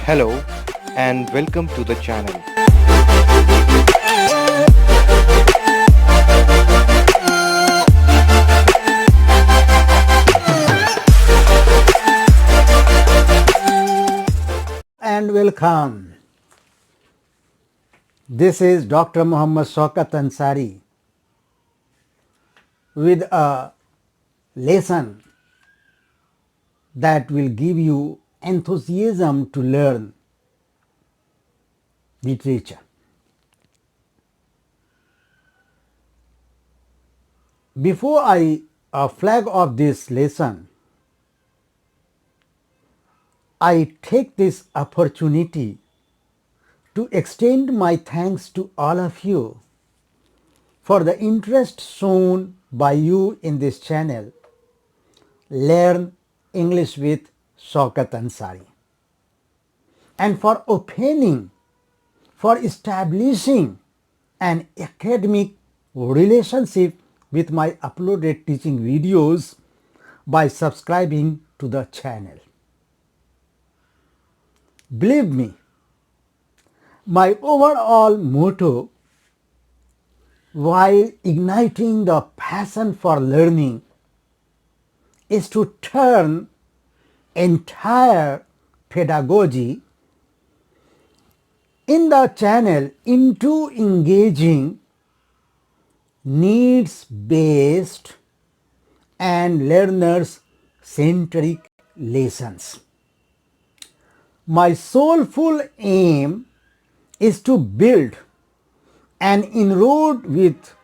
Hello and welcome to the channel. And welcome. This is Dr. Mohammad Shaukat Ansari with a lesson that will give you enthusiasm to learn literature. Before I flag off this lesson, I take this opportunity to extend my thanks to all of you for the interest shown by you in this channel, Learn English with Shaukat Ansari, and for opening, for establishing an academic relationship with my uploaded teaching videos by subscribing to the channel. Believe me, my overall motto while igniting the passion for learning is to turn entire pedagogy in the channel into engaging, needs-based and learners-centric lessons. My soulful aim is to build an inroad with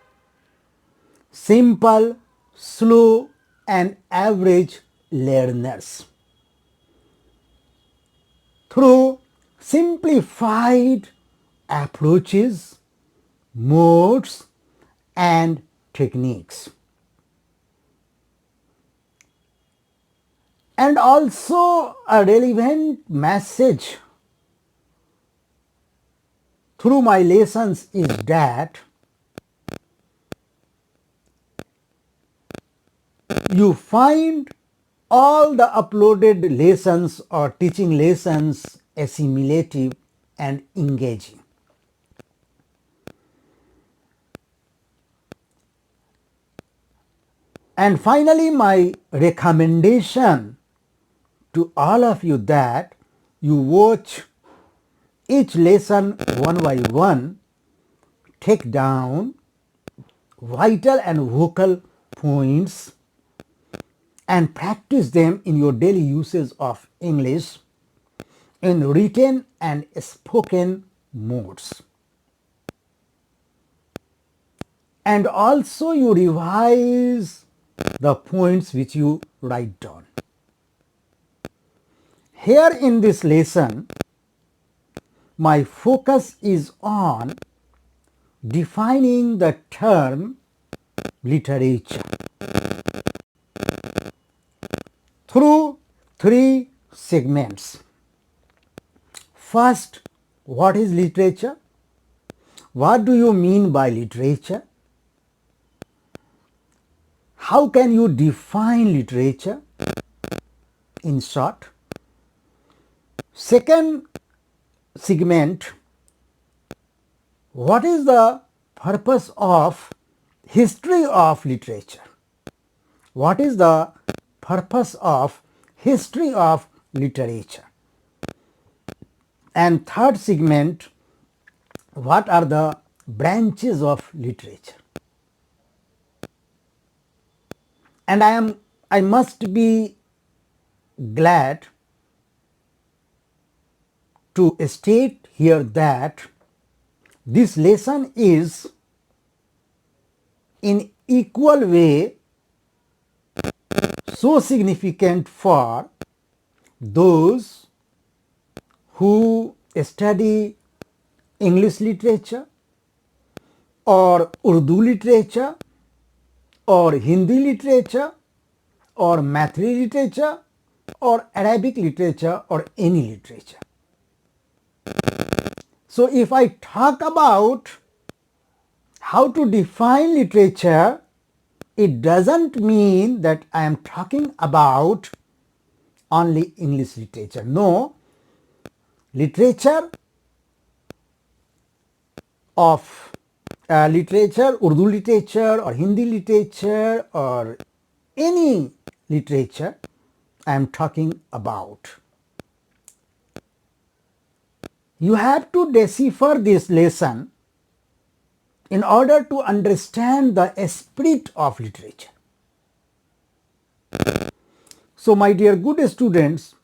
simple, slow and average learners through simplified approaches, modes and techniques, and also a relevant message through my lessons is that you find all the uploaded lessons or teaching lessons assimilative and engaging. And finally, my recommendation to all of you that you watch each lesson one by one, take down vital and vocal points and practice them in your daily usage of English in written and spoken modes. And also you revise the points which you write down. Here in this lesson, my focus is on defining the term literature through three segments. First, what is literature? What do you mean by literature? How can you define literature in short? Second segment, what is the purpose of history of literature? What is the purpose of history of literature? And third segment, what are the branches of literature? And I must be glad to state here that this lesson is in equal way so significant for those who study English literature or Urdu literature or Hindi literature or Mathri literature or Arabic literature or any literature. So if I talk about how to define literature, it doesn't mean that I am talking about only English literature. No, literature of literature, Urdu literature or Hindi literature or any literature I am talking about. You have to decipher this lesson in order to understand the spirit of literature. So, my dear good students,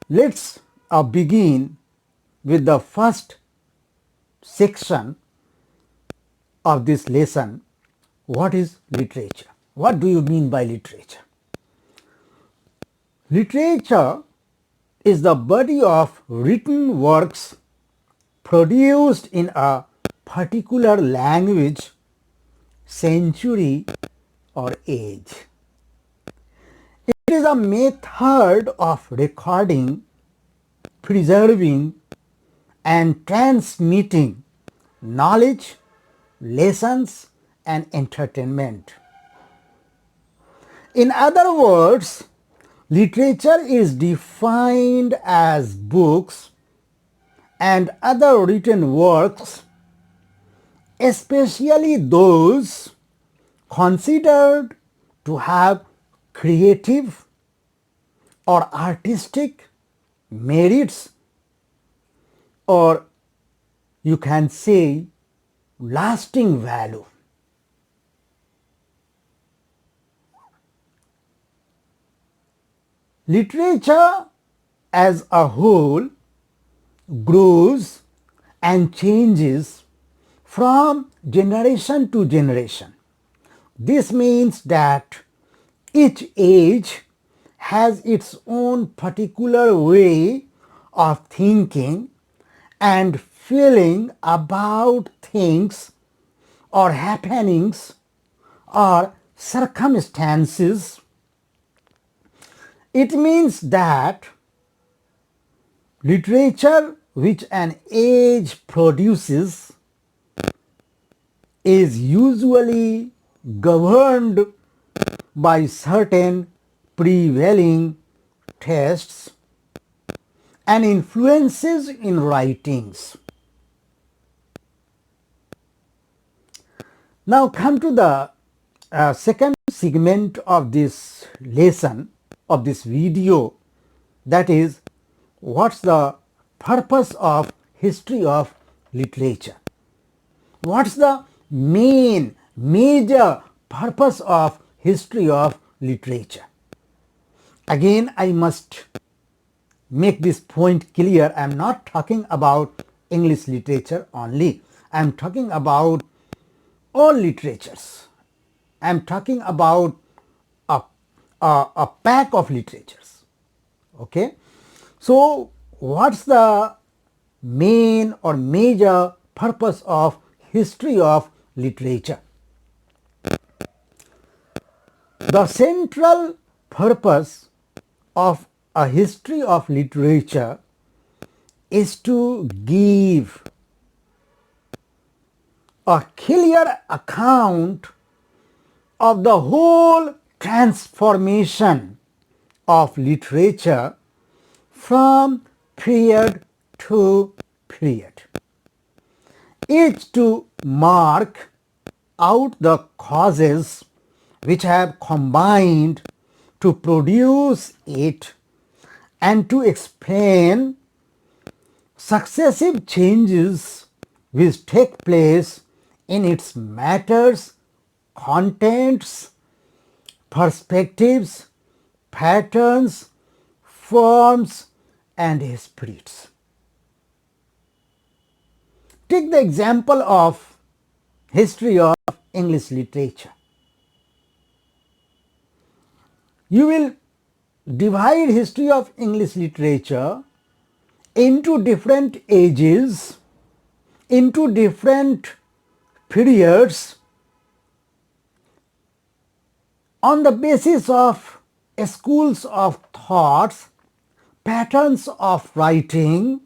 let's begin with the first section of this lesson. What is literature? What do you mean by literature? Literature is the body of written works produced in a particular language, century or age. It is a method of recording, preserving and transmitting knowledge, lessons and entertainment. In other words, literature is defined as books and other written works, especially those considered to have creative or artistic merits, or you can say lasting value. Literature as a whole grows and changes from generation to generation. This means that each age has its own particular way of thinking and feeling about things or happenings or circumstances. It means that literature which an age produces is usually governed by certain prevailing tastes and influences in writings. Now come to the second segment of this lesson, of this video, that is, what's the purpose of history of literature? What's the major purpose of history of literature? Again, I must make this point clear. I am not talking about English literature only. I am talking about all literatures. I am talking about a pack of literatures. Okay. So, what's the main or major purpose of history of literature? The central purpose of a history of literature is to give a clear account of the whole transformation of literature from period to period. It's to mark out the causes which have combined to produce it and to explain successive changes which take place in its matters, contents, perspectives, patterns, forms and spirits. Take the example of history of English literature. You will divide history of English literature into different ages, into different periods on the basis of schools of thoughts, patterns of writing,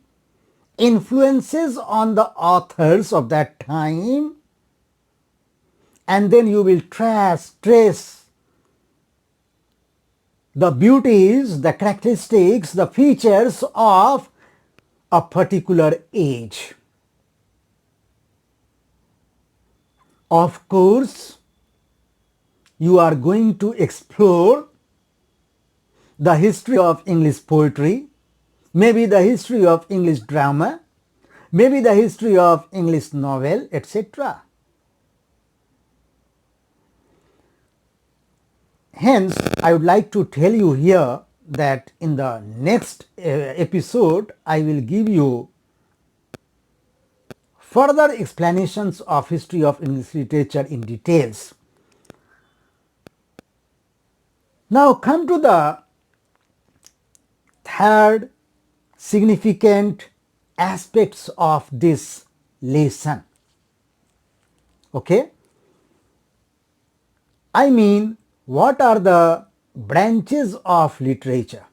influences on the authors of that time, and then you will trace the beauties, the characteristics, the features of a particular age. Of course, you are going to explore the history of English poetry, maybe the history of English drama, maybe the history of English novel, etc. Hence, I would like to tell you here that in the next episode, I will give you further explanations of history of English literature in details. Now come to the third significant aspects of this lesson. Okay? I mean, what are the branches of literature?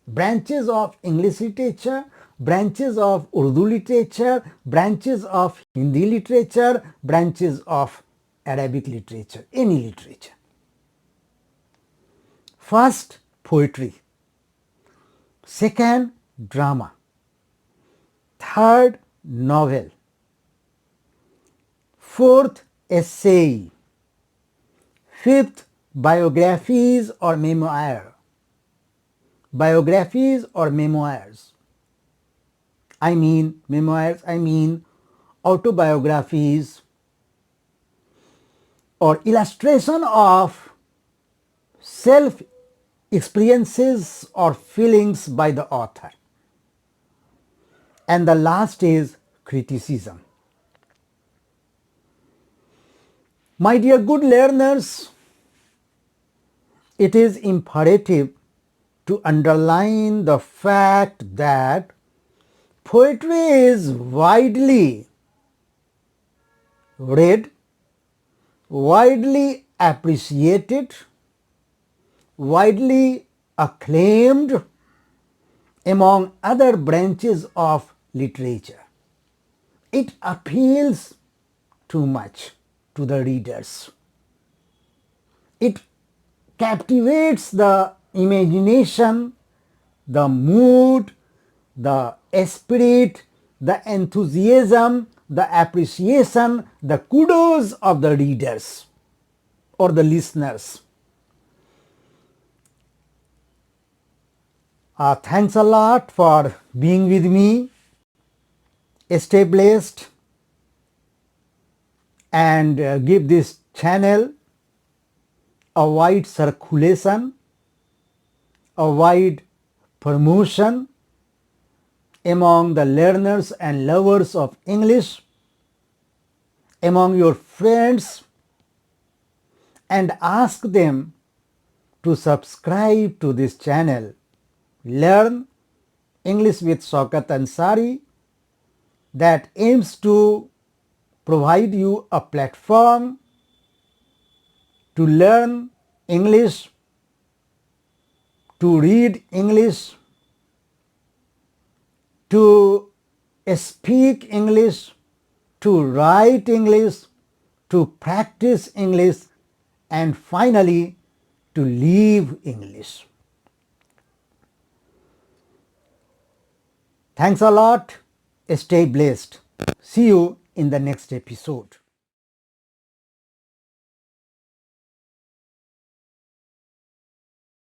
Branches of English literature, branches of Urdu literature, branches of Hindi literature, branches of Arabic literature, any literature. First, poetry. Second, drama. Third, novel. Fourth, essay. Fifth, biographies or memoir. Biographies or memoirs. I mean memoirs, I mean autobiographies or illustration of self experiences or feelings by the author. And the last is criticism. My dear good learners, it is imperative to underline the fact that poetry is widely read, widely appreciated, widely acclaimed among other branches of literature. It appeals too much to the readers. It captivates the imagination, the mood, the spirit, the enthusiasm, the appreciation, the kudos of the readers or the listeners. Thanks a lot for being with me. Stay blessed and give this channel a wide circulation, a wide promotion among the learners and lovers of English, among your friends, and ask them to subscribe to this channel. Learn English with Shaukat Ansari, that aims to provide you a platform to learn English, to read English, to speak English, to write English, to practice English, and finally to live English. Thanks a lot. Stay blessed. See you in the next episode.